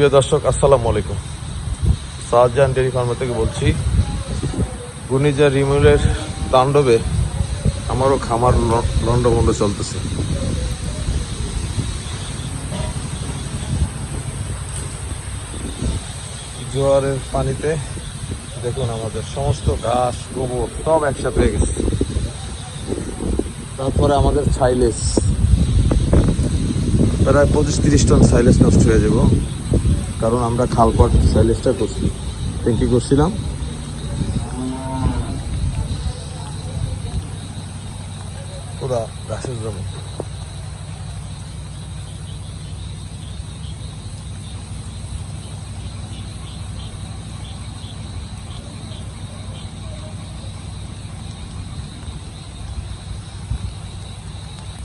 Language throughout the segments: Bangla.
প্রিয় দর্শক, আসসালামু আলাইকুম। শাহজাহান ডেয়ারি ফার্ম থেকে বলছি। ঘূর্ণিঝড় রিমুলের তাণ্ডবে আমারও খামার লন্ডভন্ড চলতেছে। জোয়ারের পানিতে দেখুন আমাদের সমস্ত ঘাস গোবর সব একসাথে হয়ে গেছে। তারপরে আমাদের সাইলেজ প্রায় 25-30 টন সাইলেজ নষ্ট হয়ে যাব, কারণ আমরা খালপাট সাইলেজটা করছি, ট্যাঙ্কি করছিলাম। পুরা ঘাসের জমি।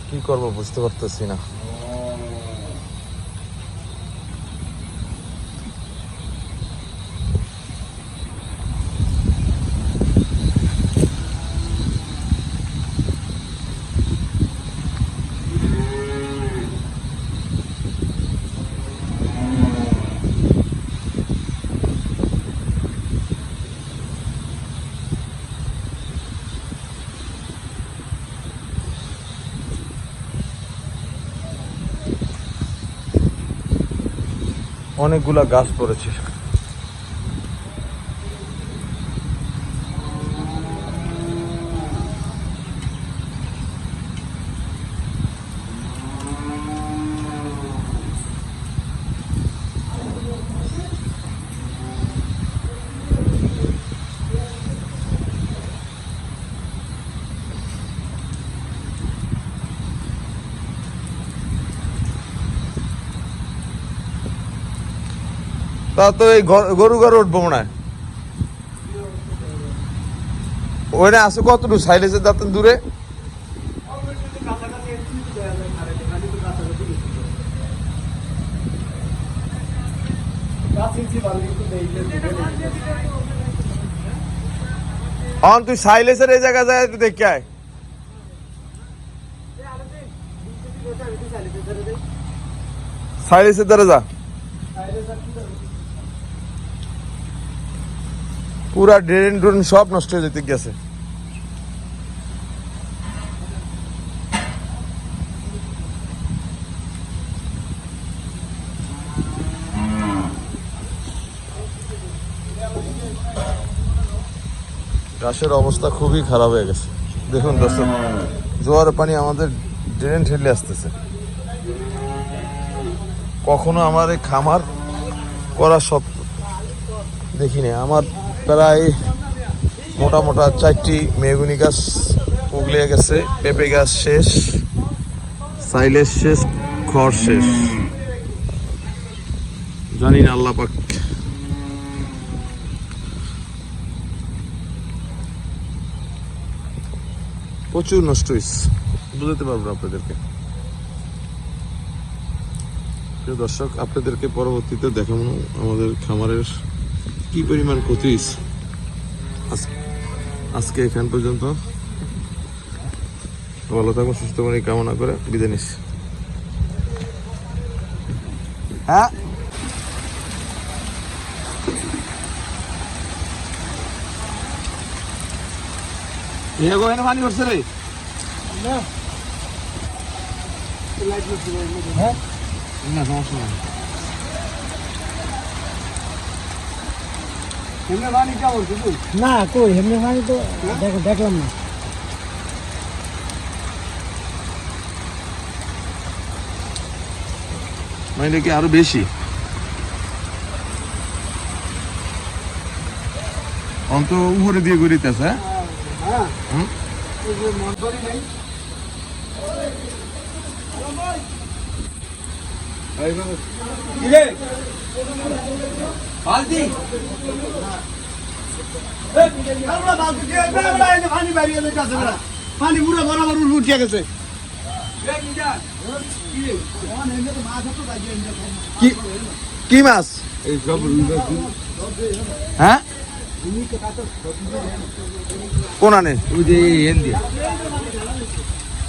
কি করবো বুঝতে পারতেছি না। অনেকগুলা গাছ পড়েছে। তা তো এই গরু ঘর উঠবো মনে হয়। ওইটা আছে কতটুকু সাইলেজের দাঁতন দূরে? তুই সাইলেজের এই জায়গা যায় তুই দেখে আয়। সাইলেজের দ্বারা যা, পুরা ড্রেন ড্রেন সব নষ্ট হয়ে যেতে গেছে। ঘাসের অবস্থা খুবই খারাপ হয়ে গেছে। দেখুন দর্শক, জোয়ারের পানি আমাদের ড্রেন ঠেলে আসতেছে। কখনো আমার এই খামার করা স্বপ্ন দেখিনি। আমার প্রায় মোটা মোটা 4টি মেহগনি গাছ উগলিয়ে গেছে, পেঁপে গাছ শেষ, সাইলেজ শেষ, খড় শেষ। জানি না আল্লাহ পাক। প্রচুর নষ্ট হয়েছে, বুঝতে পারবো আপনাদেরকে। প্রিয় দর্শক, আপনাদেরকে পরবর্তীতে দেখাবো আমাদের খামারের কি পরিমাণ ক্ষতি হয়েছে। আজকে এখান পর্যন্ত। ভালো থাকুন, সুস্থ করে কামনা করে বিদায় নিচ্ছি। হ্যাঁ, পানি করছে রে। না সমস্যা নাই। না কই এমনি পানি তো দেখলাম না। মানে কি আরো বেশি? অন্ত উপরে দিয়ে ঘুরিতেছে। পানি পুরো বরাবর উঠিয়ে গেছে। কি মাছ? হ্যাঁ, কোন আনে?